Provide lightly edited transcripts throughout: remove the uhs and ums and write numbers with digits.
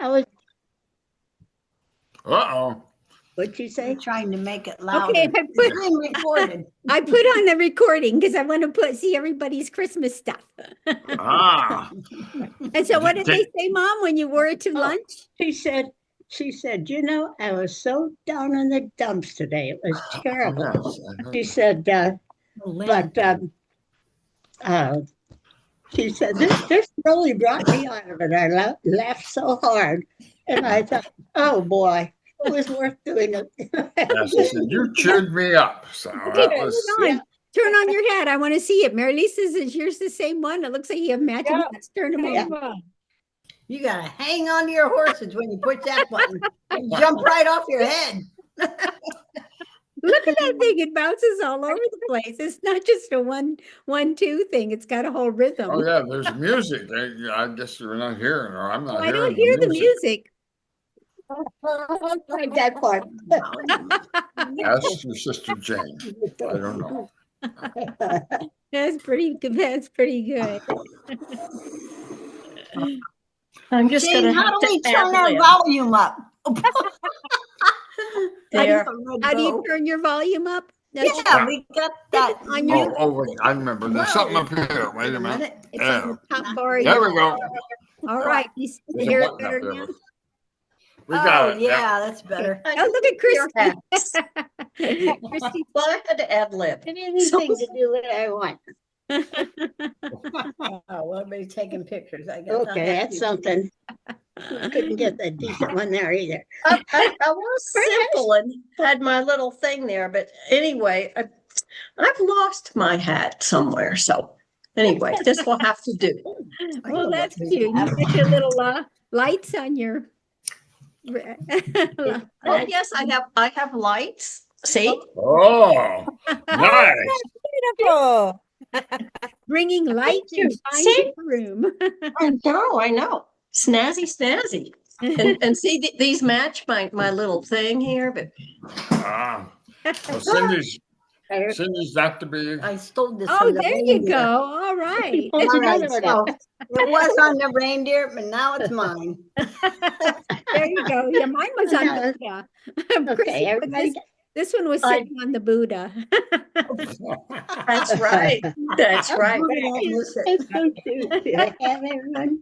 I was, Uh-oh. what'd you say? Trying to make it louder. Okay, It's being recorded. I put on the recording because I want to see everybody's Christmas stuff. Ah. And so what did they say, Mom, when you wore it to lunch? She said, you know, I was so down in the dumps today. It was terrible. Yes, I heard She that. said, Lynn. but she said, this really brought me out of it. I laughed so hard. And I thought, oh boy, it was worth doing it. Yeah, she said, you cheered me up. So Okay, that was turn on your hat. I want to see it. Mary Lisa says, is yours the same one? It looks like you have matching hats. Turn them on. You got to hang on to your horses when you push that button and jump right off your head. Look at that thing. It bounces all over the place. It's not just a one, two thing. It's got a whole rhythm. Oh yeah, there's music. I guess you're not hearing, or I'm not I hearing. don't hear the music. Like that part. Ask your sister Jane. I don't know. That's pretty good. That's pretty good. I'm just Jane, going to how have do we to turn our ad-lib. volume up? There. How do you turn your volume up? Yeah, we got that. On your Wait, I remember. There's something up here. Wait a minute. it's on the top bar. There we go. All right. You There's a hear it button better up there. now? We got Oh, it. yeah, that's better. Oh, look at Christie. Christie, well, I had to ad lib. Anything to do what I want. Oh, well, everybody's taking pictures, I guess. Okay, that's something. Couldn't get a decent one there either. I was simple and had my little thing there, but anyway, I've lost my hat somewhere. So anyway, this will have to do. Well, that's cute. You got your little lights on your. Oh yes, I have lights. See, Oh, nice. Beautiful. Bringing light to See? the room. I know. Snazzy. And see, these match my little thing here, but Ah, well, Cindy's got to be. I stole this. Oh, from the there you reindeer. go. All right. All right, Another so it was on the reindeer, but now it's mine. There you go. Yeah, mine was on the Buddha. Okay, everybody. This one was sitting on the Buddha. that's right. That's right. That's so cute. Do I have everyone?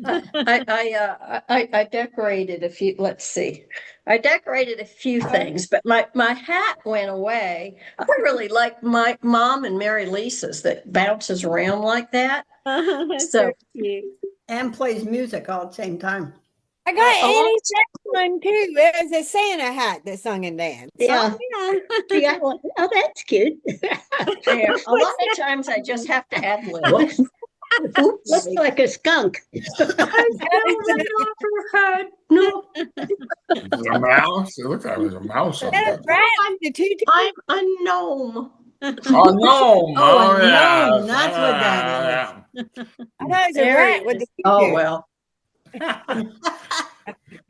I decorated a few. Let's see. I decorated a few things, but my hat went away. I really like my Mom and Mary Lisa's that bounces around like that. So cute. And plays music all at the same time. I got Annie's one too. It was a Santa hat that sung and danced. Yeah. Yeah. You got one? Oh, that's cute. yeah, a lot of times I just have to ad lib. Looks like a skunk. No, A mouse? It looked like it was a mouse. On That that. rat the two I'm a gnome. Oh, no. Oh, a yeah. gnome, that's what that is. I thought it was a There rat he with is. the Oh well.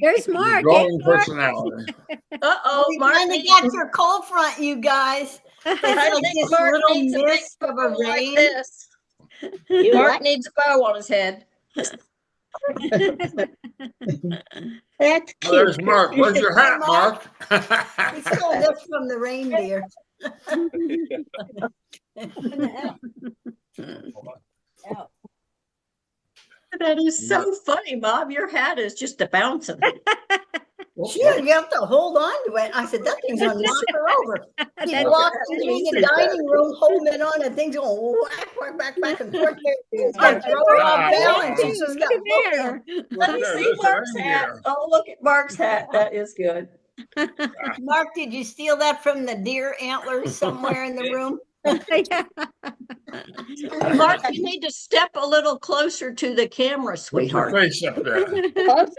There's Mark. Growing personality. Uh-oh, We Mark finally needs, got your cold front, you guys. It's I like think this Mark little needs a big mist of a bow like rain. this. You Mark what? needs a bow on his head. That's Oh, there's cute. Mark. Where's your hat, Mark? We stole this from the reindeer. That is so funny, Bob. Your hat is just a bouncing. Sure, you have to hold on to it. I said, that thing's gonna knock her over. She That's walked into the dining room holding it on, and things going whack, back and forth. It's gonna throw her off balance. and she's Look got at there. Let me see Mark's hat. Oh, look at Mark's hat. That is good. Mark, did you steal that from the deer antlers somewhere in the room? Mark, you need to step a little closer to the camera, What's your sweetheart. face up there? Closer?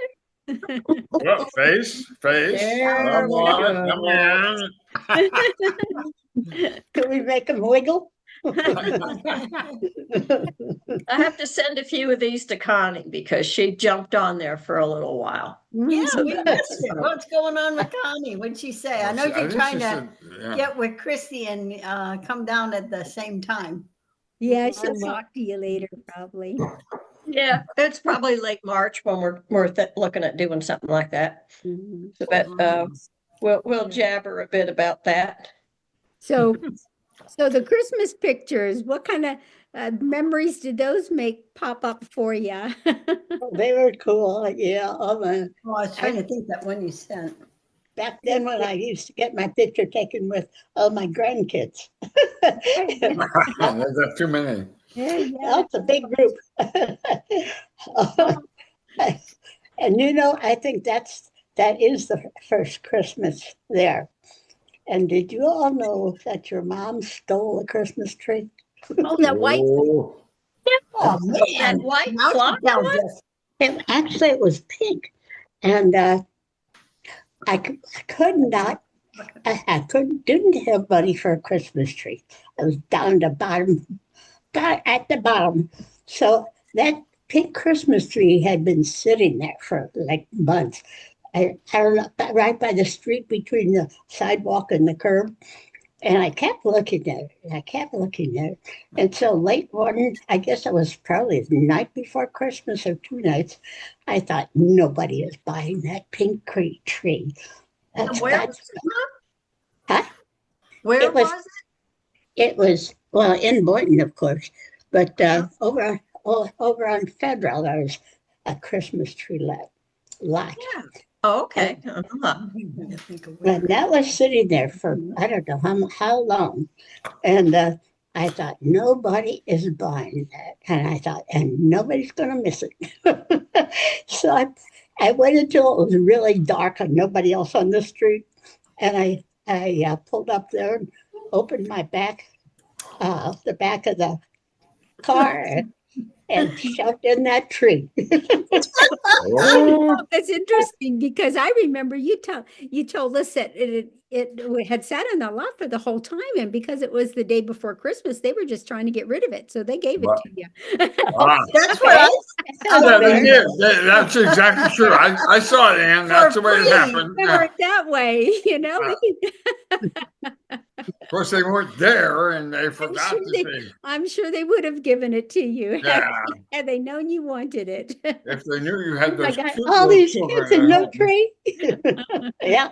What, face? There Come we on, go. come on. Can we make them wiggle? I have to send a few of these to Connie because she jumped on there for a little while. Yeah, we missed it. What's going on with Connie? What'd she say? I know I you're think trying she to said, yeah. get with Christie and come down at the same time. Yeah, she'll talk to you later, probably. Yeah, it's probably late March when we're looking at doing something like that. Mhm. But we'll jabber a bit about that. So, so the Christmas pictures, what kind of memories did those make pop up for you? They were cool. Yeah. Oh, I was trying to think that one you sent. Back then when I used to get my picture taken with all my grandkids. There's too many. Yeah, yeah. That's a big group. And I think that is the first Christmas there. And did you all know that your mom stole a Christmas tree? Oh, that white. Oh, Oh, That man. white Now she clock tells one? us. Actually, it was pink, and I could not. I couldn't didn't have money for a Christmas tree. I was down the bottom, at the bottom. So that pink Christmas tree had been sitting there for like months. I don't know, right by the street between the sidewalk and the curb. And I kept looking at it. And I kept looking at it. And so late one, I guess it was probably the night before Christmas or 2 nights, I thought nobody is buying that pink tree. And where was That's it, Mom? huh? Where It was was it? it was well in Boynton, of course, but over on Federal there was a Christmas tree lot. Yeah. Oh, okay. And that was sitting there for I don't know how long. And I thought, nobody is buying that. And I thought, and nobody's going to miss it. So I waited until it was really dark and nobody else on the street. And I pulled up there and opened the back of the car and shoved in that tree. oh, That's interesting because I remember you told us that it had sat on the lot for the whole time, and because it was the day before Christmas, they were just trying to get rid of it, so they gave it but, to you. ah, That's what I yeah, they Fair. did. That's exactly true. I saw it, Ann. That's the way it free. happened. Remember it that way, you know. Of course, they weren't there, and they forgot sure to they- say, I'm sure they would have given it to you yeah. had they known you wanted it. If they knew you had I those got cute all little these children kids and at no home. tree. Yeah.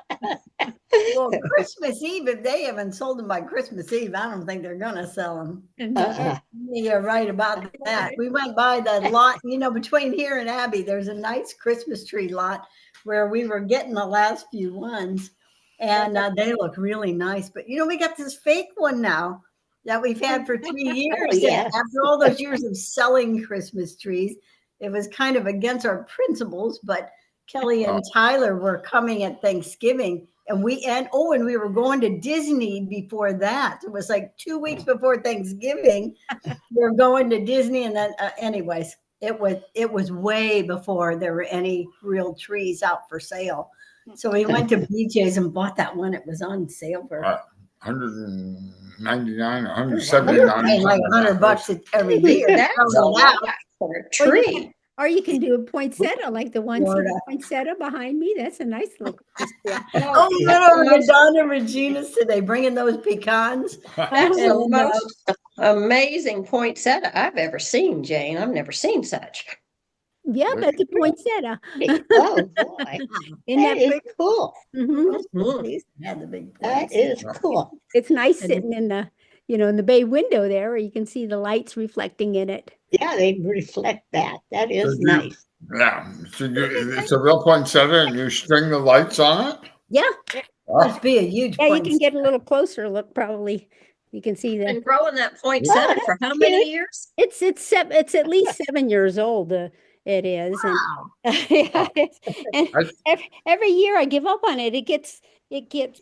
Well, Christmas Eve, if they haven't sold them by Christmas Eve, I don't think they're going to sell them. Uh, You're right about that. We went by the lot, between here and Abbey, there's a nice Christmas tree lot where we were getting the last few ones, and they look really nice. But we got this fake one now that we've had for 3 years. yeah. And after all those years of selling Christmas trees, it was kind of against our principles. But Kelly and Tyler were coming at Thanksgiving. And we were going to Disney before that. It was like 2 weeks before Thanksgiving. We were going to Disney, and then, anyways, it was way before there were any real trees out for sale. So we went to BJ's and bought that one. It was on sale for 199, we were 179. paying like $100 every year. That's a Throw it out. lot for a Or you tree. Or you can do a poinsettia like the one Florida. poinsettia behind me. That's a nice little Christmas tree. Oh, you went over to Don and Regina's today, bringing those pecans. That's the And, most amazing poinsettia I've ever seen, Jane. I've never seen such. Yeah, that's a poinsettia. Oh boy, Isn't that that is pretty? cool. Mhm. had the big That points. is cool. It's nice sitting in the, in the bay window there where you can see the lights reflecting in it. Yeah, they reflect that. That is nice. Yeah. So it's a real poinsettia, and you string the lights on it? Yeah. Must be a huge Yeah, you point. can get a little closer look probably. You can see Been that. growing that poinsettia for how many years? It's at least 7 years old. It is. Wow. And every year I give up on it. It gets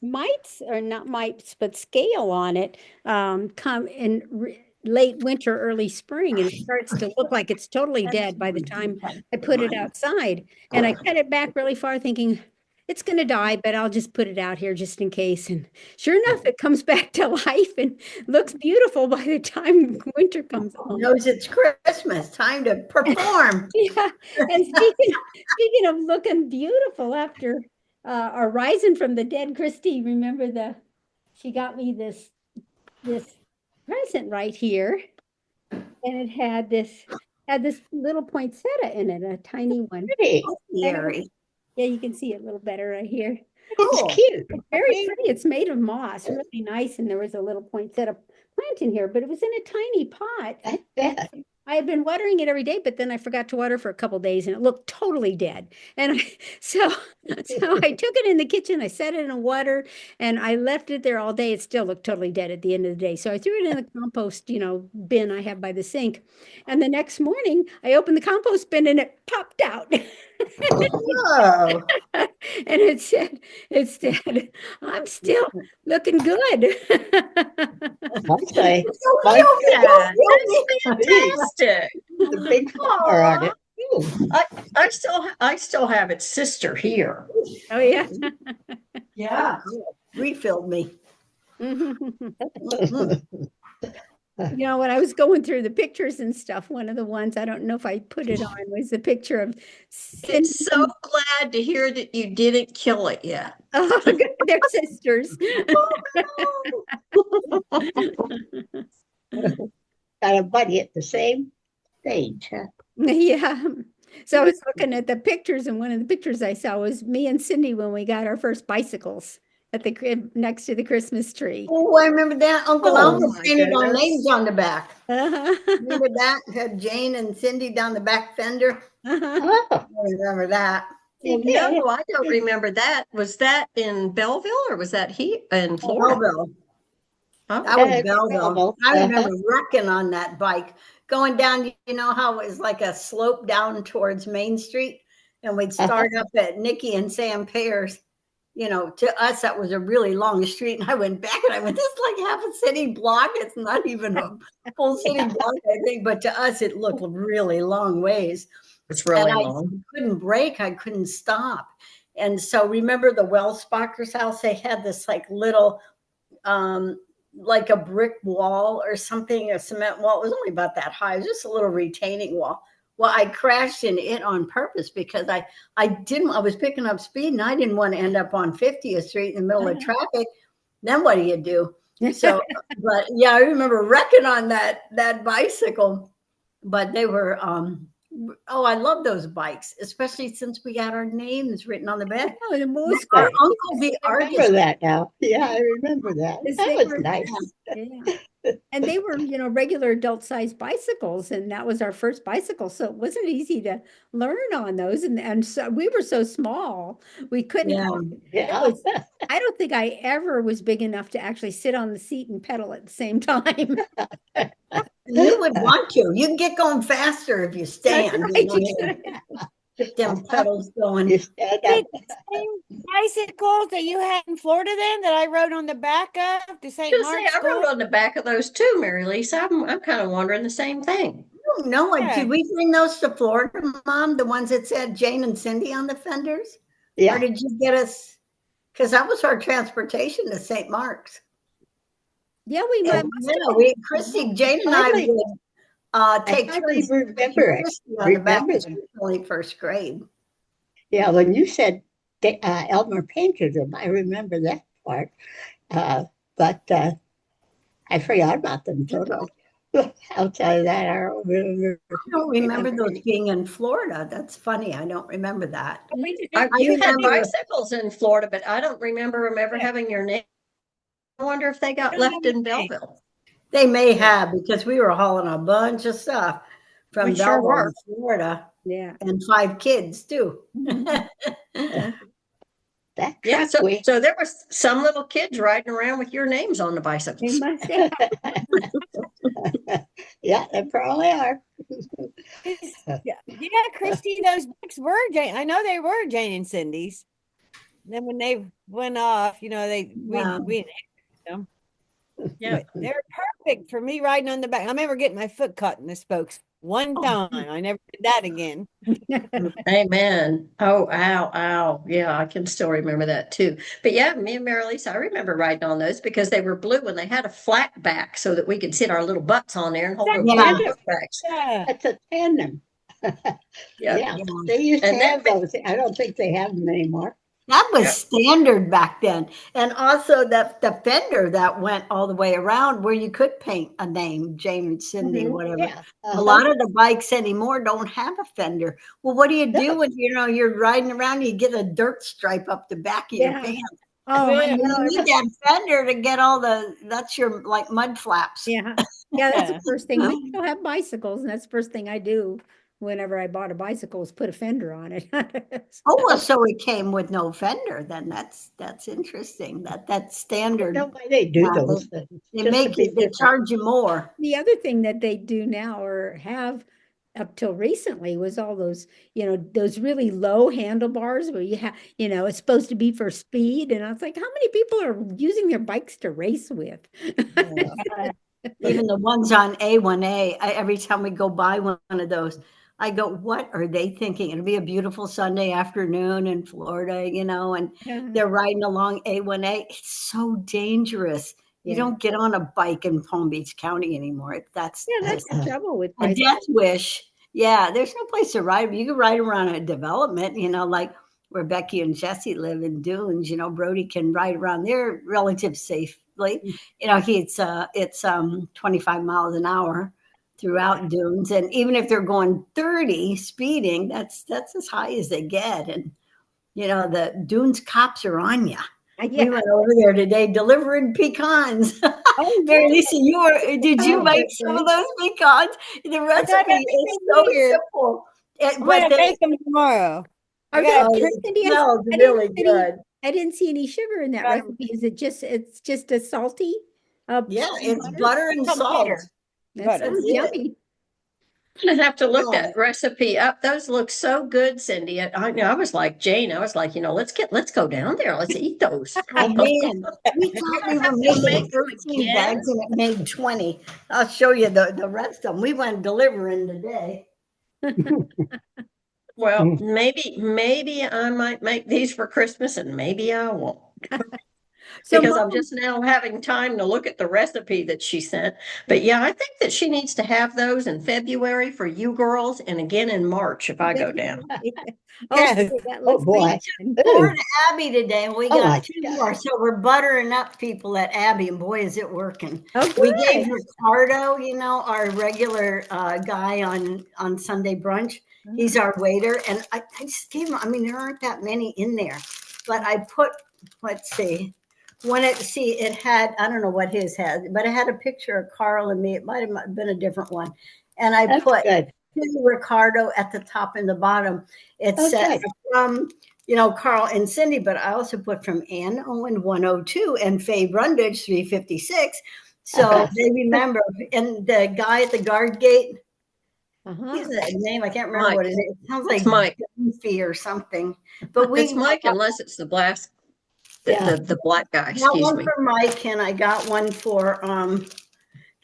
mites, or not mites, but scale on it. Come in late winter, early spring, and it starts to look like it's totally dead by the time I put it outside. And I cut it back really far, thinking it's going to die, but I'll just put it out here just in case. And sure enough, it comes back to life and looks beautiful by the time winter comes Who along. knows it's Christmas, time to perform. Yeah, and speaking of looking beautiful after our rising from the dead, Christie, remember she got me this present right here, and it had had this little poinsettia in it, a tiny one. Pretty. Scary. Yeah, you can see it a little better right here. It's Cool. cute. It's very pretty. It's made of moss, really nice. And there was a little poinsettia plant in here, but it was in a tiny pot. I bet. I had been watering it every day, but then I forgot to water for a couple days and it looked totally dead. And so I took it in the kitchen, I set it in water and I left it there all day. It still looked totally dead at the end of the day. So I threw it in the compost, bin I have by the sink. And the next morning I opened the compost bin and it popped out. Oh, And it said, I'm still looking good. Okay. don't Mine kill me, Yeah, don't kill me. fantastic. the big flower on it. Ooh. I still have its sister here. Oh, yeah. Yeah. Refilled me. When I was going through the pictures and stuff, one of the ones, I don't know if I put it on, was the picture of Cindy. It's so glad to hear that you didn't kill it yet. Oh, good. They're sisters. Got a buddy at the same stage, huh? Yeah. So I was looking at the pictures, and one of the pictures I saw was me and Cindy when we got our first bicycles at the crib next to the Christmas tree. Oh, I remember that. Uncle Oh, Elmer my painted our goodness. names on the back. Uh-huh. Remember that? Had Jane and Cindy down the back fender. Uh-huh. Oh, I remember that. No, I don't remember that. Was that in Belleville or was that in Florida? Belleville. Oh, That was Yeah, Belleville. Belleville. I remember wrecking on that bike, going down, you know how it was like a slope down towards Main Street? And we'd start up at Nikki and Sam Pear's. To us, that was a really long street. And I went back and I went, this is like half a city block. It's not even a full city block, I think. But to us, it looked really long ways. it's really And I long. couldn't brake. I couldn't stop. And so remember the Wellspacher's house? They had this like little, like a brick wall or something, a cement wall. It was only about that high. It was just a little retaining wall. Well, I crashed in it on purpose because I was picking up speed and I didn't want to end up on 50th Street in the middle of traffic. Then what do you do? So, but yeah, I remember wrecking on that bicycle, but they were, I love those bikes, especially since we got our names written on the back. Oh, the most Our Right. uncle, the I remember artist, that now. Yeah, I remember that. Yes, That they was were- nice. Yeah. And they were, regular adult-sized bicycles, and that was our first bicycle. So it wasn't easy to learn on those. And so we were so small, we couldn't. Yeah. Yeah. I don't think I ever was big enough to actually sit on the seat and pedal at the same time. You would want to. You can get going faster if you stand. Get them pedals going. You stand up. Is it the same bicycles that you had in Florida then that I rode on the back of the St. Just say, Mark's I School? rode on the back of those too, Mary Lisa. I'm kind of wondering the same thing. I don't know. Yeah. Did we bring those to Florida, Mom? The ones that said Jane and Cindy on the fenders? Or Yeah. did you get us? Because that was our transportation to St. Mark's. Yeah, we And, might. Christy, Jane and I Hardly- would take I hardly turns remember it. Christy on the back Remember because them. she was only first grade. Yeah, when you said Elmer painted them, I remember that part. But I forgot about them totally. Outside of that, I don't remember. I don't remember those being in Florida. That's funny. I don't remember that. You had remember- bicycles in Florida, but I don't remember them ever having your name. I wonder if they got Don't left have in your name. Belleville. They may have because we were hauling a bunch of stuff from We sure Belleville, were. Florida, Yeah. and 5 kids too. That Yeah, truck we so there was some little kids riding around with your names on the They bicycles. must have. yeah, they probably are. Yeah, Christy, those bikes were Jane. I know they were Jane and Cindy's. Then when they went off, we inherited them. Yeah. But they're perfect for me riding on the back. I remember getting my foot caught in the spokes one time. I never did that again. Amen. Oh, ow, ow. Yeah, I can still remember that too. But yeah, me and Mary Lisa, I remember riding on those because they were blue and they had a flat back so that we could sit our little butts on there and hold our Yeah. book bags. Yeah. That's a tandem. Yeah. Yeah, they used to And then- have those. I don't think they have them anymore. That was Yeah. standard back then. And also the fender that went all the way around where you could paint a name, James, Cindy, whatever. Yeah. A lot of the bikes anymore don't have a fender. Well, what do you do No. when you're riding around? You get a dirt stripe up the back of your Yeah. pants. Oh, I Yeah. know. You need that fender to get that's your like mud flaps. Yeah. Yeah, that's Yeah. the first thing. We still have bicycles, and that's the first thing I do whenever I bought a bicycle is put a fender on it. Oh, well, so it came with no fender. Then that's interesting. That's I don't standard. know why they do Yeah, those things. They Just to make be it. They different. charge you more. The other thing that they do now or have up till recently was all those, those really low handlebars where you have, it's supposed to be for speed. And I was like, how many people are using their bikes to race with? Even the ones on A1A, every time we go by one of those, I go, what are they thinking? It'll be a beautiful Sunday afternoon in Florida, and Yeah. they're riding along A1A. It's so dangerous. You Yeah. don't get on a bike in Palm Beach County anymore. That's That's the trouble with a bicycles. death wish. Yeah, there's no place to ride. You can ride around a development, like where Becky and Jesse live in Dunes. Brody can ride around there relative safely. It's 25 miles an hour throughout Dunes, and even if they're going 30 speeding, that's as high as they get. And the Dunes cops are on you. We went over there today delivering pecans. Oh, Mary Lisa, did you Oh, make that's some of nice. those pecans? The recipe is so here. simple. I'm But gonna make them tomorrow. I Are got they- a it Cindy, smells I didn't really see any- good. I didn't see any sugar in that Got 'em. recipe. It's just a salty, Yeah, salt and it's butter and Some salt. butter. That Butter. sounds That's it. yummy. I'm gonna have to look Yeah. that recipe up. Those look so good, Cindy. I was like Jane. I was like, let's go down there. Let's eat those. Oh man, we thought we were Make making them 13 again? bags and it made 20. I'll show you the rest of them. We went delivering today. Well, maybe I might make these for Christmas, and maybe I won't. So Because I'm Mom, just now having time to look at the recipe that she sent. But yeah, I think that she needs to have those in February for you girls, and again in March if I go down. Yes. that Oh looks boy. good. We're Ooh. at Abby today and we Oh, my got 2 more. So we're buttering up people at Abby and boy, is it working. Oh, We gave good. Ricardo, our regular guy on Sunday brunch. He's our waiter. And I just gave him, there aren't that many in there, but I put, let's see. It had, I don't know what his had, but it had a picture of Carl and me. It might have been a different one. And I That's put good. Ricardo at the top and the bottom. It said Okay. from, Carl and Cindy, but I also put from Ann Owen 102 and Faye Brundage 356. So they remember. And the guy at the guard gate, he's a name, I can't remember Mike. what it is. It sounds like It's Mike. Goofy or something. But It's Mike, unless it's the black, the black guy. got Excuse one me. for Mike, and I got one for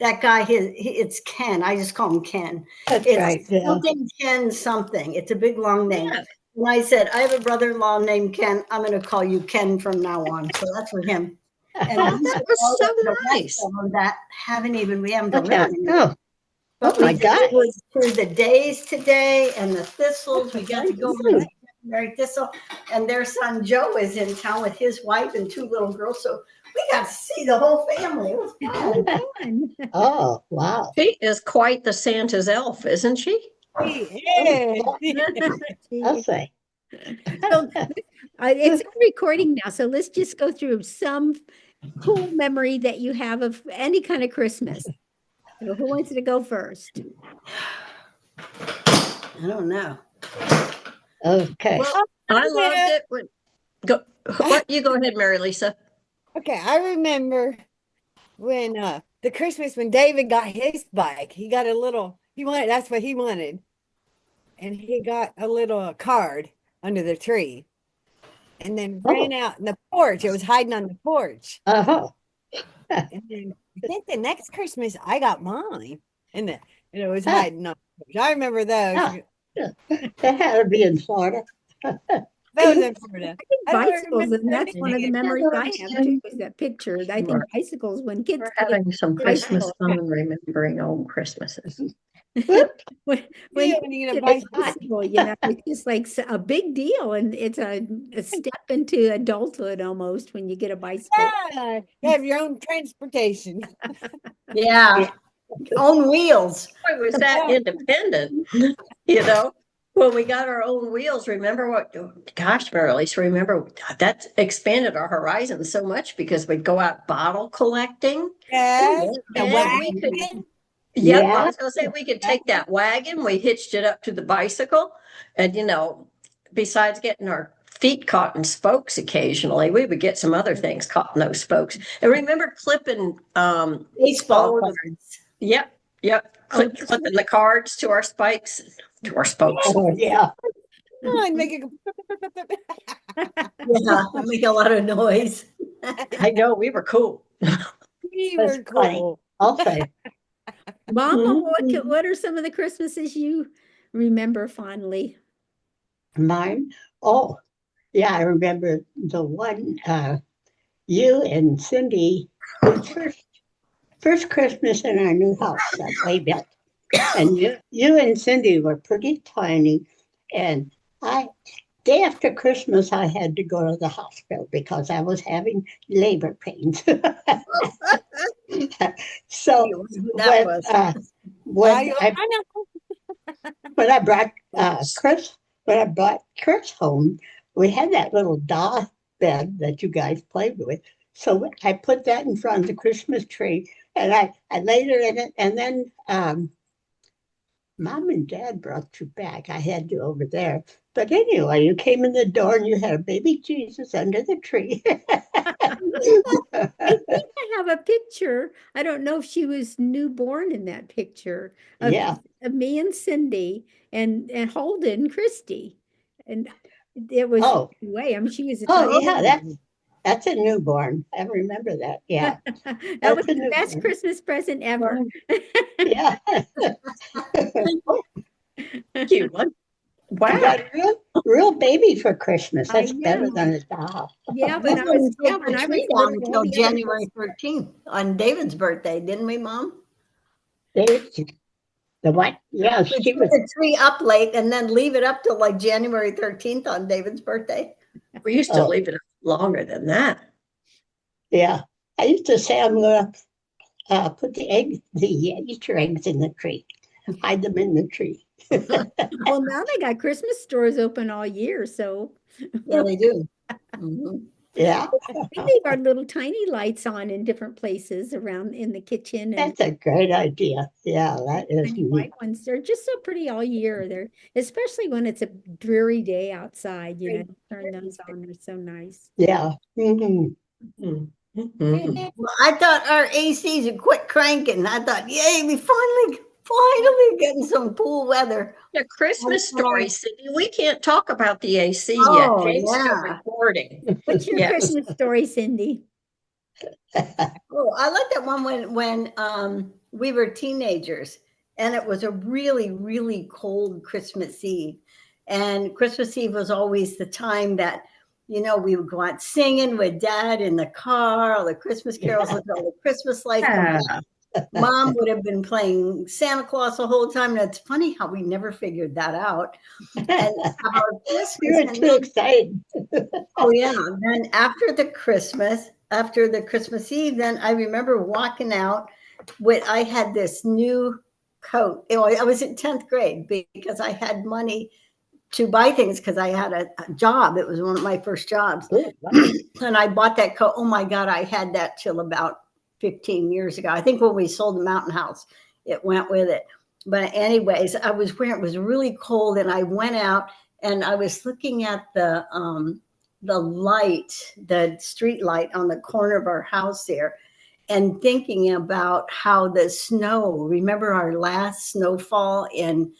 that guy. It's Ken. I just call him Ken. That's It's right. Yeah. something Ken something. It's a big long name. Yeah. And I said, I have a brother-in-law named Ken. I'm going to call you Ken from now on. So that's for him. And Oh, these that are was all so the rest nice. of them that we haven't Okay. delivered. Oh, But oh my we God. delivered through the days today and the thistles. We got to go over the Mary Thistle, and their son Joe is in town with his wife and 2 little girls. So we got to see the whole family. It was fun. Fun. Oh, wow. She is quite the Santa's elf, isn't she? Yeah. I'll say. So it's recording now. So let's just go through some cool memory that you have of any kind of Christmas. So who wants to go first? I don't know. Okay. Well, I loved it. You go ahead, Mary Lisa. Okay, I remember when when David got his bike, he got that's what he wanted. And he got a little card under the tree and then ran out in the porch. It was hiding on the porch. Uh-huh. And then I think the next Christmas I got mine and it was hiding on the porch. I remember those. Oh. That had to be in Florida. Those in Florida. I don't Bicycles, remember and that's one of the anything. memories I have too, is that picture. I think bicycles, when kids We're get having some Christmas bicycles. fun remembering old Christmases. when You you don't need a get a bicycle. bicycle, you know, it's just like a big deal, and it's a step into adulthood almost when you get a bicycle. Yeah, you have your own transportation. Yeah. Own wheels. I was that independent, you know. When we got our own wheels, remember what, gosh, Mary Elise, remember that expanded our horizons so much because we'd go out bottle collecting. Yes, the And we could, wagon. yep, I Yeah. was gonna say we could take that wagon, we hitched it up to the bicycle, and you know, besides getting our feet caught in spokes occasionally, we would get some other things caught in those spokes. And remember clipping Baseball all of the, cards. yep, clipping the cards to our spikes, to our spokes. Oh, yeah. Oh, and make it go. Yeah, make a lot of noise. I know, we were cool. We That's were funny. cool. Also, Mama, Mhm. what are some of the Christmases you remember fondly? mine. Oh, yeah, I remember the one you and Cindy, the first Christmas in our new house that we built. And you and Cindy were pretty tiny. And I, day after Christmas, I had to go to the hospital because I was having labor pains. So That when was. when I know. when I brought when I brought Chris home, we had that little doll bed that you guys played with. So I put that in front of the Christmas tree, and I laid her in it, and then Mom and Dad brought you back. I had you over there. But anyway, you came in the door and you had a baby Jesus under the tree. I think I have a picture. I don't know if she was newborn in that picture Yeah. of me and Cindy and Holden and Christie. And it was Oh, way, I mean, she was a oh tiny yeah, baby. that's a newborn. I remember that. Yeah. That was That's a the best newborn. Christmas present ever. Yeah. Cute one. You Wow. got a real baby for Christmas. I That's better know. than a doll. Yeah, We didn't take when the I was tree down little, all until the other January 13th on David's birthday, didn't we, Mom? They, the what? Yeah, We she put was. the tree up late and then leave it up till like January 13th on David's birthday. We used to Oh, leave it longer than that. yeah. I used to say I'm gonna put the Easter eggs in the tree, hide them in the tree. Well, now they got Christmas stores open all year, so Yeah, they do. Mhm. Yeah, we leave our little tiny lights on in different places around in the kitchen, and that's a great idea. Yeah, that is tiny neat. white ones. They're just so pretty all year. They're especially when it's a dreary day outside, you know, turn those on. They're so nice. Yeah. Mhm. Mhm. Well, I thought our ACs would quit cranking. I thought, yay, we finally getting some cool weather. The Christmas story, Cindy. We can't talk about the AC yet. Oh, Jane's still yeah. recording. What's your Yes. Christmas story, Cindy? Oh, I like that one when we were teenagers and it was a really cold Christmas Eve. And Christmas Eve was always the time that, you know, we would go out singing with Dad in the car, all the Christmas carols, look at all the Christmas lights. Yeah. Mom would have been playing Santa Claus the whole time. And it's funny how we never figured that out. And about Christmas, You were and too then excited. oh yeah. Then after the Christmas Eve, then I remember walking out with I had this new coat. You know, I was in 10th grade because I had money to buy things because I had a job. It was one of my first jobs. Oh, wow. And I bought that coat. Oh my God, I had that till about 15 years ago. I think when we sold the Mountain House, it went with it. But anyways, I was wearing, it was really cold and I went out and I was looking at the light, the street light on the corner of our house there and thinking about how the snow, remember our last snowfall in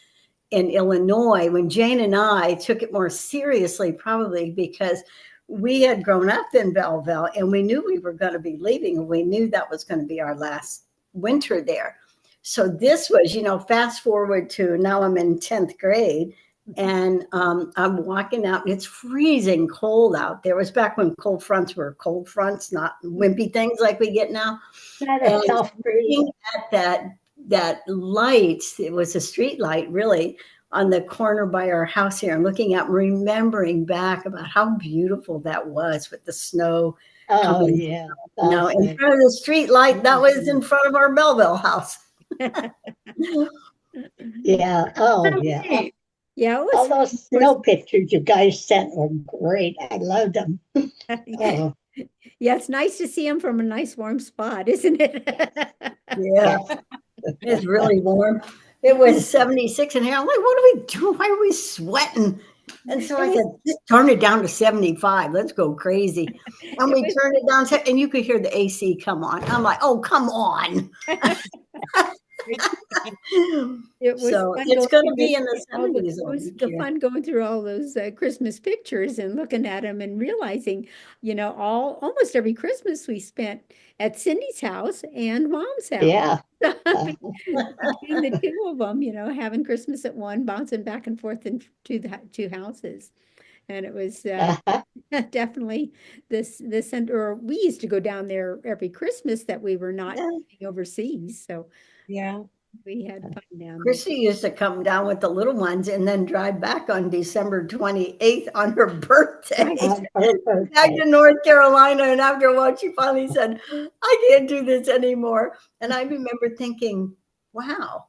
Illinois when Jane and I took it more seriously, probably because we had grown up in Belleville and we knew we were going to be leaving and we knew that was going to be our last winter there. So this was, you know, fast forward to now I'm in 10th grade and I'm walking out and it's freezing cold out there. It was back when cold fronts were cold fronts, not wimpy things like we get now. Not a And soft breeze. looking at that that light, it was a street light really, on the corner by our house here. I'm looking out and remembering back about how beautiful that was with the snow Oh, coming. yeah. No, in front of the street light, that was in front of our Belleville house. Yeah. Oh, yeah. Neat. Yeah, it All was those snow pictures you guys sent were great. I loved them. Oh, yeah, it's nice to see them from a nice warm spot, isn't it? Yeah, it's really warm. It was 76 in here. I'm like, what are we doing? Why are we sweating? And so I said, just turn it down to 75. Let's go crazy. And we turned it down, and you could hear the AC come on. I'm like, oh, come on. It was So fun it's going going to be in the all the- 70s. It was over here. fun going through all those Christmas pictures and looking at them and realizing, almost every Christmas we spent at Cindy's house and Mom's house. yeah. Between the two of them, having Christmas at one, bouncing back and forth into the two houses. And it was definitely the center. Or we used to go down there every Christmas that we were not overseas. So Yeah. we had fun down there. Christie used to come down with the little ones and then drive back on December 28th on her birthday. Back to North Carolina. And after a while, she finally said, I can't do this anymore. And I remember thinking, wow,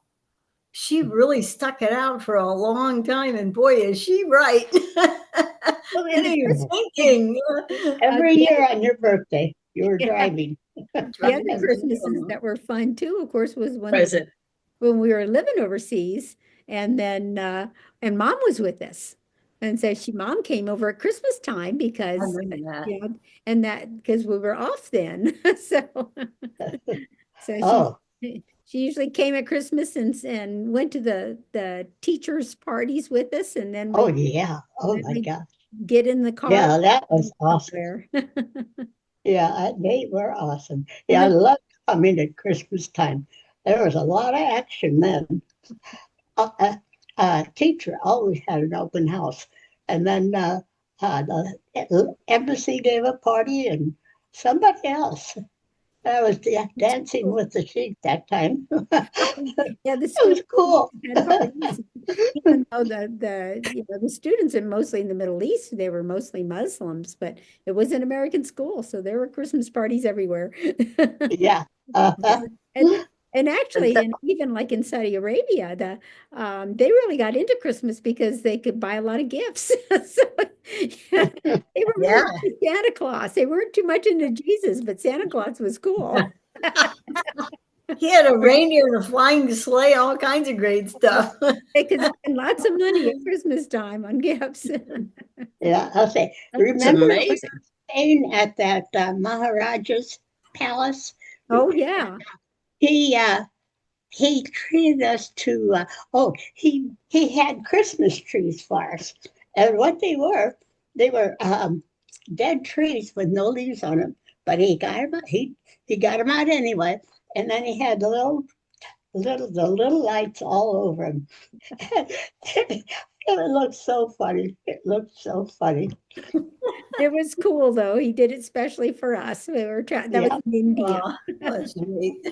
she really stuck it out for a long time. And boy, is she right. What are you thinking? Every year on your birthday, you were driving. The other Christmases that were fun too, of course, was Present. when we were living overseas, and then and Mom was with us, and so Mom came over at Christmas time because I remember that. and that because we were off then, so Oh, she usually came at Christmas and went to the teachers' parties with us, and then oh yeah. Oh then my we'd God. get in the car. Yeah, that was awesome. somewhere. Yeah, they were awesome. Yeah, I loved coming at Christmas time. There was a lot of action then. Teacher always had an open house. And then the embassy gave a party and somebody else. I was dancing with the sheep that time. Yeah, the It was cool. had parties. Even though the students are mostly in the Middle East, they were mostly Muslims, but it was an American school, so there were Christmas parties everywhere. Yeah. And actually, and even like in Saudi Arabia, they really got into Christmas because they could buy a lot of gifts. So they were more into Santa Claus. They weren't too much into Jesus, but Santa Claus was cool. He had a reindeer and a flying sleigh, all kinds of great stuff. They could spend lots of money at Christmas time on gifts. Yeah, I'll say. Remember when we were staying at that Maharaja's palace? Oh yeah. He treated us to he had Christmas trees for us, and what they were dead trees with no leaves on them, but he got them out, he got them out anyway, and then he had the little lights all over them. It looked so funny. It looked so funny. It was cool though. He did it specially for us. We were that was in India. Oh, that's sweet.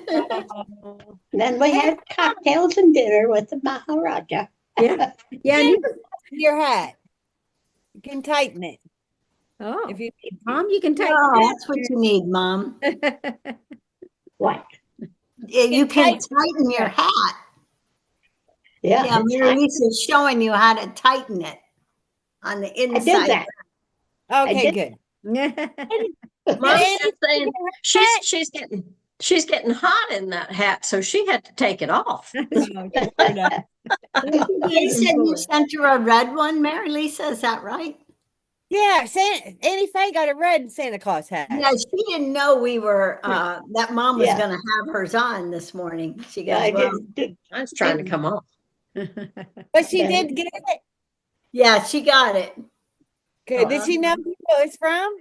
Then we had cocktails and dinner with the Maharaja. Yeah. Yeah. And Your hat. You can tighten it. oh, If you Mom, you can tighten Oh, that's what you need, Mom. it. What? Yeah, you can tighten your hat. Yeah, Yeah, Mary Lisa's showing you how to tighten it on the I inside. did that. Okay, did- good. Mom's just saying she's getting hot in that hat, so she had to take it off. You said you sent her a red one, Mary Lisa. Is that right? Yeah, Annie Faye got a red Santa Claus hat. Yeah, she didn't know we were that Mom was Yeah. going to have hers on this morning. She goes, Yeah, I well, did. I was trying to come off. But she did get it. yeah, she got it. Good. Did she know who it was from?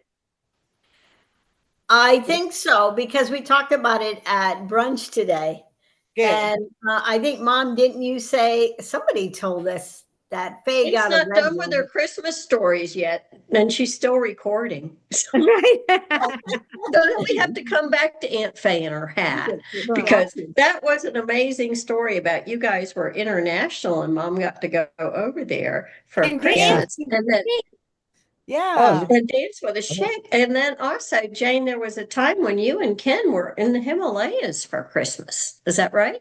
I think so because we talked about it at brunch today. Good. And I think Mom, didn't you say somebody told us that Faye She's got a not red done with one. her Christmas stories yet, and she's still recording. So Right. we have to come back to Aunt Faye and her hat, because that was an amazing story about you guys were international and Mom got to go over there for And Christmas, dance. and then Yeah. and dance with a sheik. And then also, Jane, there was a time when you and Ken were in the Himalayas for Christmas. Is that right?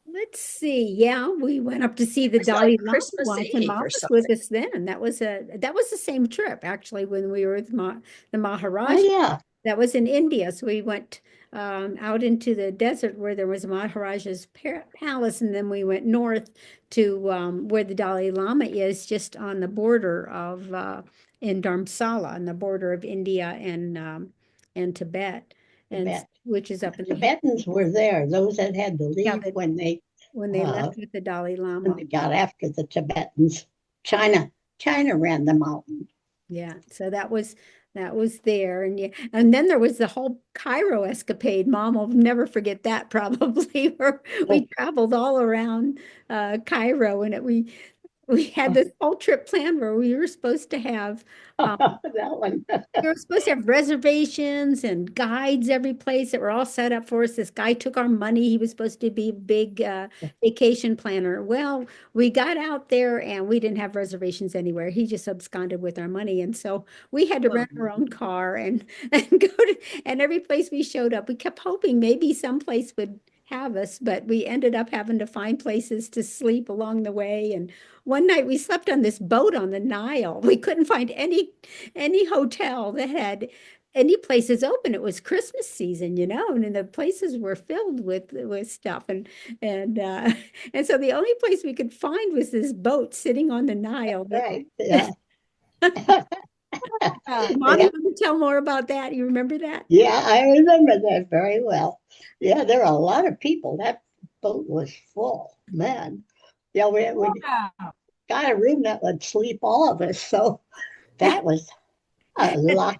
Let's see. Yeah, we went up to see the It's like Dalai Lama Christmas once, and Eve Mom or was with something. us then. That was the same trip actually when we were with the Oh, Maharaj. yeah. That was in India. So we went out into the desert where there was Maharaja's palace, and then we went north to where the Dalai Lama is, just on the border of in Dharamsala, on the border of India and Tibet, and Tibet. which is up The in the Tibetans were there, those that had to yeah, leave when they left with the Dalai when Lama. they got after the Tibetans. China ran them out. Yeah, so that was there, and yeah, and then there was the whole Cairo escapade. Mom will never forget that probably, where we traveled all around Cairo, and we had this whole trip planned where we were supposed to have That one. we were supposed to have reservations and guides every place that were all set up for us. This guy took our money. He was supposed to be a big vacation planner. Well, we got out there and we didn't have reservations anywhere. He just absconded with our money. And so we had to rent our own car and go to, and every place we showed up, we kept hoping maybe someplace would have us, but we ended up having to find places to sleep along the way. And one night we slept on this boat on the Nile. We couldn't find any hotel that had any places open. It was Christmas season, and the places were filled with stuff, and and so the only place we could find was this boat sitting on the Nile. Right. Yeah. Mom, you want to tell more about that? You remember that? Yeah, I remember that very well. Yeah, there were a lot of people. That boat was full, man. Yeah, we got a room that would sleep all of us. So that was a lot.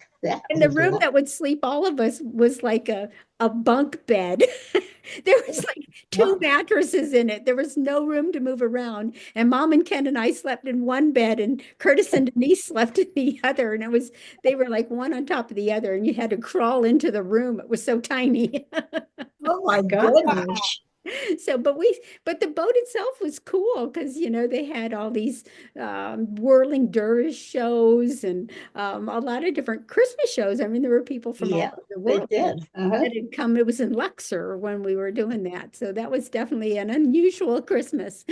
And the room that would sleep all of us was like a bunk bed. There was like two mattresses in it. There was no room to move around. And Mom and Ken and I slept in one bed, and Curtis and Denise slept in the other. And they were like one on top of the other, and you had to crawl into the room. It was so tiny. Oh my goodness. So, but the boat itself was cool because, they had all these whirling dervish shows and a lot of different Christmas shows. I mean, there were people from all over the world they did. that had come. It was in Luxor when we were doing that. So that was definitely an unusual Christmas.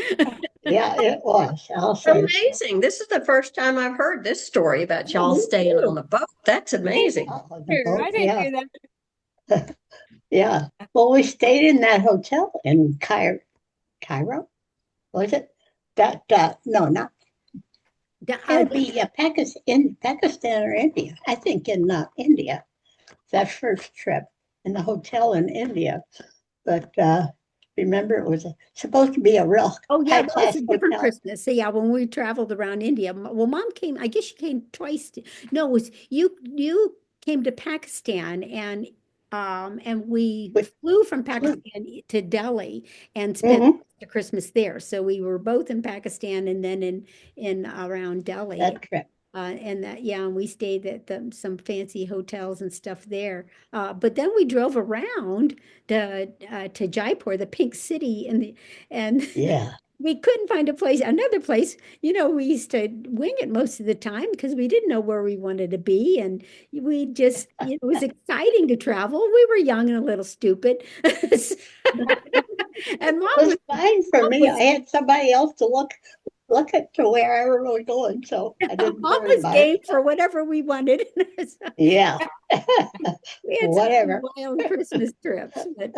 Yeah, it was. I'll say Amazing. This is the first time I've heard this story about y'all staying on the boat. That's amazing. the boat, I didn't do that. yeah. Well, we stayed in that hotel in Cairo, was it? That no, not. It'd be Pakistan or India. I think in India. That first trip in the hotel in India, but remember it was supposed to be a real that was high-class a different hotel. Christmas. So yeah, when we traveled around India, well, Mom came. I guess she came twice. No, it was you came to Pakistan and we flew from Pakistan to Delhi and spent the Christmas there. So we were both in Pakistan and then in around Delhi. That trip. And we stayed at some fancy hotels and stuff there. But then we drove around to Jaipur, the Pink City, and Yeah. we couldn't find another place. We used to wing it most of the time because we didn't know where we wanted to be. And we just, it was exciting to travel. We were young and a little stupid. And Mom It was fine for me. I had somebody else to look at to wherever we were going, so I didn't Mom worry was about game it. for whatever we wanted. Yeah. We had Whatever. some wild Christmas trips. But,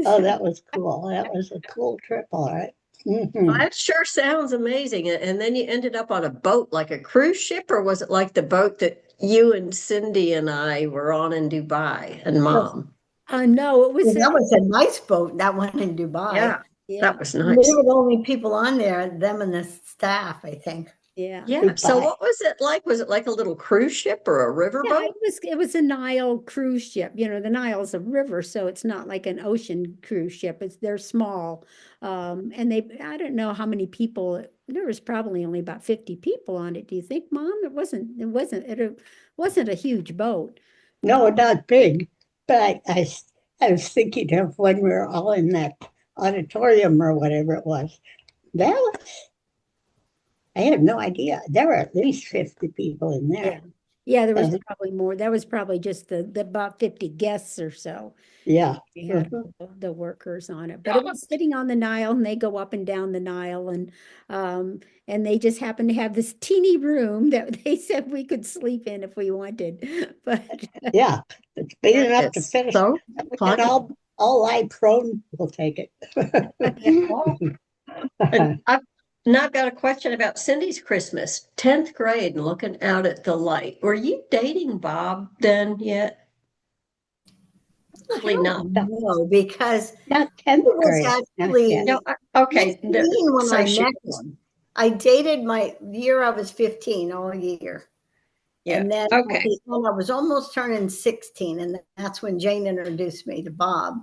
Oh, that was cool. That was a cool trip, all right. Well, that sure sounds amazing. And then you ended up on a boat, like a cruise ship, or was it like the boat that you and Cindy and I were on in Dubai and Mom? No, it was That was a nice boat, that one in Dubai. Yeah, yeah. that was We nice. were the only people on there, them and the staff, I think. Yeah. Yeah. So Goodbye. what was it like? Was it like a little cruise ship or a Yeah, riverboat? it was a Nile cruise ship. You know, the Nile's a river, so it's not like an ocean cruise ship. They're small. And I don't know how many people, there was probably only about 50 people on it. Do you think, Mom? It wasn't a huge boat. No, not big, but I was thinking of when we were all in that auditorium or whatever it was. That was, I had no idea. There were at least 50 people in Yeah. there. Yeah, there was Uh, probably more. That was probably just the about 50 guests or so. yeah. We had Mhm. the workers on it, but it was sitting on the Nile, and they go up and down the Nile, and they just happened to have this teeny room that they said we could sleep in if we wanted. But Yeah. It's big That enough to is fit us. so We can funny. all lie prone. We'll take it. Well, and I've got a question about Cindy's Christmas, 10th grade, and looking out at the light. Were you dating Bob then yet? I Probably not. don't know because it Not 10th was grade. Not yet. actually No, okay. 15 when So I she met was, him. I dated my year I was 15 all year. yeah. And then at Okay. the end, I was almost turning 16, and that's when Jane introduced me to Bob.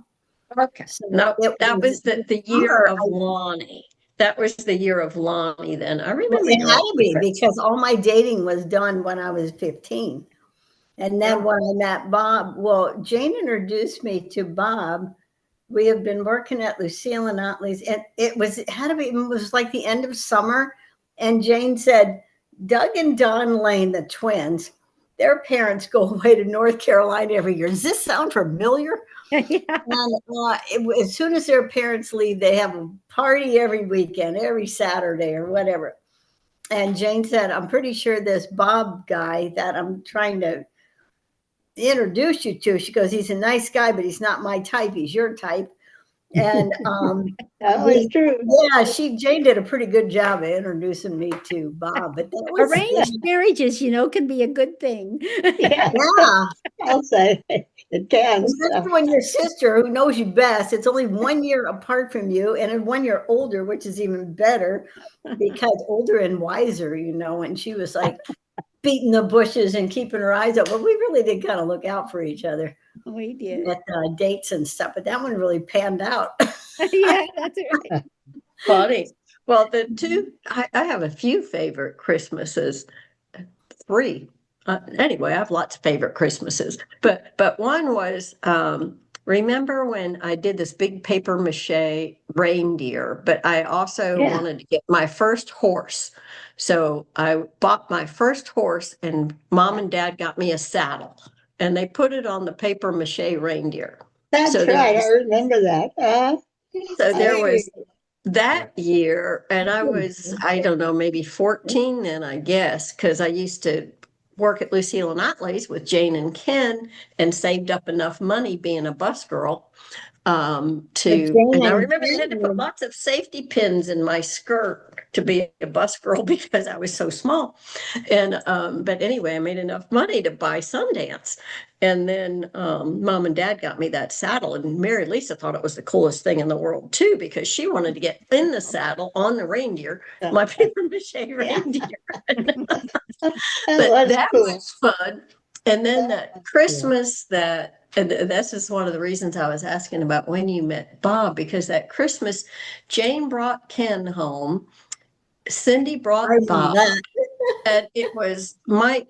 Okay. So No, it that was the year summer. of Lonnie. That was the year of Lonnie then. I remember It your had to be boyfriend. because all my dating was done when I was 15. And then Yeah. when I met Bob, well, Jane introduced me to Bob. We have been working at Lucille and Otley's, and it had to be, it was like the end of summer. And Jane said, Doug and Don Lane, the twins, their parents go away to North Carolina every year. Does this sound familiar? yeah. And as soon as their parents leave, they have a party every weekend, every Saturday or whatever. And Jane said, I'm pretty sure this Bob guy that I'm trying to introduce you to, she goes, he's a nice guy, but he's not my type. He's your type. And That was true. Jane did a pretty good job of introducing me to Bob. But that was, Arranged marriages, can be a good thing. Yeah, yeah. I'll say it can. Especially when your sister, who knows you best, it's only 1 year apart from you, and then 1 year older, which is even better because older and wiser, and she was like beating the bushes and keeping her eyes up. But we really did kind of look out for each other We did. at dates and stuff. But that one really panned out. Yeah, that's right. Funny. Well, I have a few favorite Christmases. Three. Anyway, I have lots of favorite Christmases, but one was remember when I did this big paper mache reindeer, but I also Yeah, wanted to get my first horse. So I bought my first horse, and Mom and Dad got me a saddle, and they put it on the paper mache reindeer. that's So there right. I was remember that. so there I, was that year, and I was, I don't know, maybe 14 then, I guess, because I used to work at Lucille and Otley's with Jane and Ken and saved up enough money being a bus girl But Jane and I and remember they had to put Ken, lots of safety pins in my skirt to be a bus girl because I was so small. And but anyway, I made enough money to buy Sundance. And then Mom and Dad got me that saddle, and Mary Lisa thought it was the coolest thing in the world too, because she wanted to get in the saddle on the reindeer, my paper mache reindeer. that But was that cool. was fun. And then that Cool. Christmas and this is one of the reasons I was asking about when you met Bob, because that Christmas, Jane brought Ken home, Cindy I brought remember Bob, that. and it was mine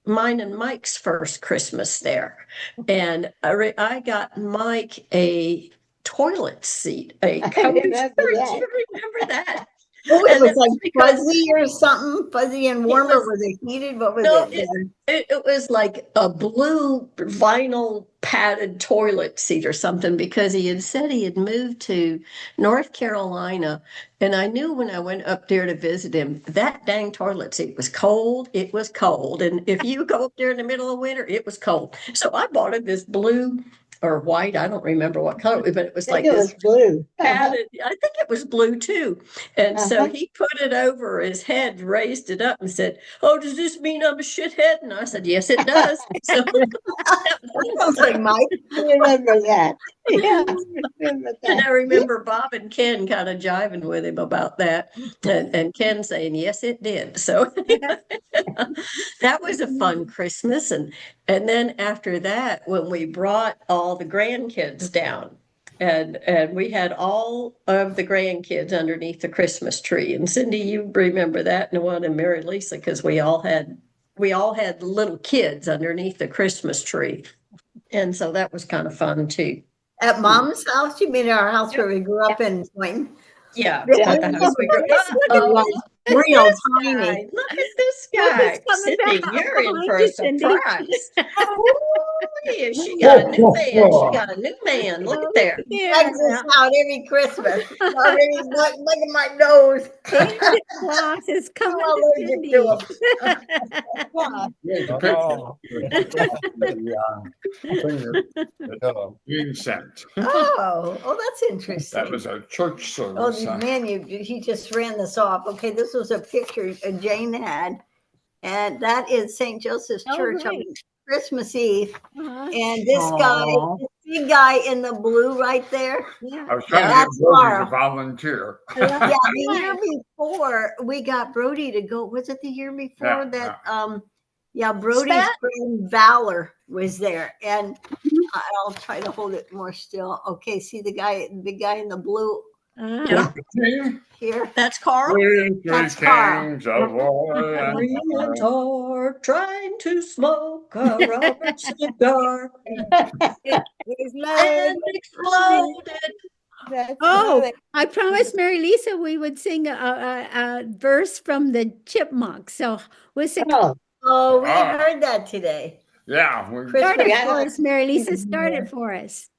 and Mike's first Christmas there. And I got Mike a toilet seat, a I cozy. remember Do that. you remember that? Oh, it And was that like was because fuzzy or something, fuzzy and it warm, or was was it heated? What was no, it? it was like a blue vinyl padded toilet seat or something, because he had said he had moved to North Carolina. And I knew when I went up there to visit him, that dang toilet seat was cold. It was cold. And if you go up there in the middle of winter, it was cold. So I bought him this blue or white. I don't remember what color, but it was I like think it this was blue. padded. I think it was blue too. And so Uh-huh. he put it over his head, raised it up, and said, "Oh, does this mean I'm a shithead?" And I said, "Yes, it does." So Okay, Mike. I remember that. Yeah, I remember and that. I remember Bob and Ken kind of jiving with him about that, and Ken saying, "Yes, it did." So that was a fun Christmas, and then after that, when we brought all the grandkids down, and we had all of the grandkids underneath the Christmas tree, and Cindy, you remember that, Noah and Mary Lisa, because we all had little kids underneath the Christmas tree, and so that was kind of fun too. At Mom's house? You mean our house where we grew up in Boynton? Yeah, Yeah. at the house we grew Just up. look at Oh, this. look Real at this tiny. guy. Look at this Look guy. who's coming Cindy, back you're in behind for you, a Cindy. surprise. Ooh, she got a new man. She got a new man. Look at there. Drags us out every Christmas. Already, look at my nose. Santa Claus is coming I'm to allergic Cindy. to There's a picture. Being sent. Oh, that's interesting. That was a church Oh, service. man, he just ran this off. Okay, this was a picture Jane had, and that is St. Joseph's Oh, Church on right. Christmas Eve. Uh-huh. And this Aw. big guy in the blue right there. Yeah. I was trying to get That's Brody Laura. to volunteer. Yeah, the year before we got Brody to go. Was it the year before Yeah, that? Brody's Spat. friend Valor was there, and I'll try to hold it more still. Okay, see the big guy in the blue Uh-huh. King, here. That's Carl. That's Carl. kings of Orient. Koreans are trying to smoke a Robert cigar There's love. and exploded. That's Oh, love. I promised Mary Lisa we would sing a verse from the Chipmunks. So we'll sing. Oh, Oh, we Ah. heard that today. Yeah, Start it Yeah. for us, Mary Lisa. Start it for us.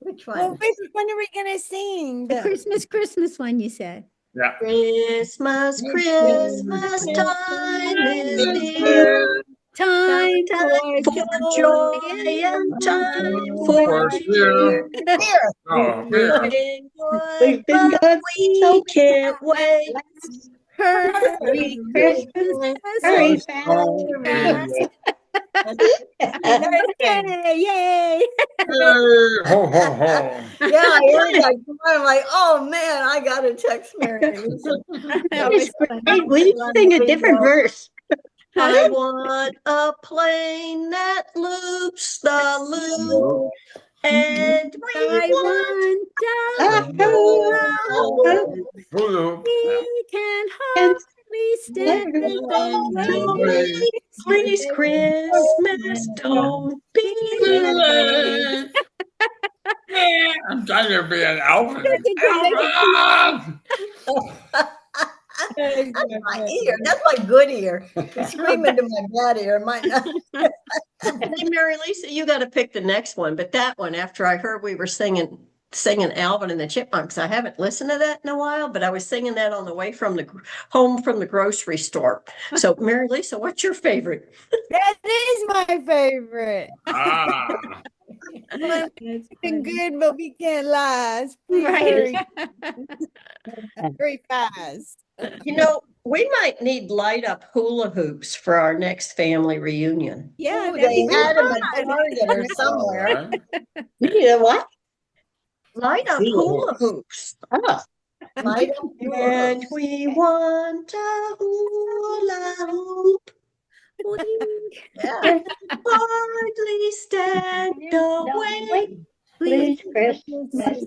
Which Well, one? which one are we gonna sing? The Christmas one you said. yeah. Christmas, Christmas time is near. Time Time for for joy. joy and time For for cheer. cheer. Here. Oh, We've here. been good, We've been but good so we can't wait. Hurry, Christmas, Christmas. hurry Oh, fast. Okay, yay. Hey, ho, ho, ho. Yeah, I heard that. I'm like, oh man, I gotta text Mary. That was Hey, fun. we sing a different verse. I want a plane that loops the loop, and we I want want Oh, Hulu. we can hardly stand the wait. please Christmas, don't be late. I'm trying to be an Alvin. Alvin! That's my ear. That's my good ear. It's screaming to my bad ear. Might not. Hey, Mary Lisa, you got to pick the next one. But that one, after I heard we were singing Alvin and the Chipmunks, I haven't listened to that in a while, but I was singing that on the way home from the grocery store. So, Mary Lisa, what's your favorite? That is my favorite. Ah, That's Been funny. good, but we can't last. Please Right. hurry fast. You know, we might need light up hula hoops for our next family reunion. Yeah, Ooh, that'd they be had them fun. at Target or somewhere. all right. you know what? Light up hula hoops. Oh, Light up And we want a hula hoop. Yeah. Hardly stand away. please, Christmas,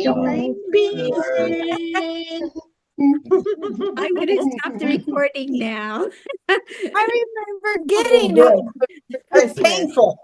Don't be late. I'm going to stop the recording now. I remember getting Good. them for That's Christmas. painful.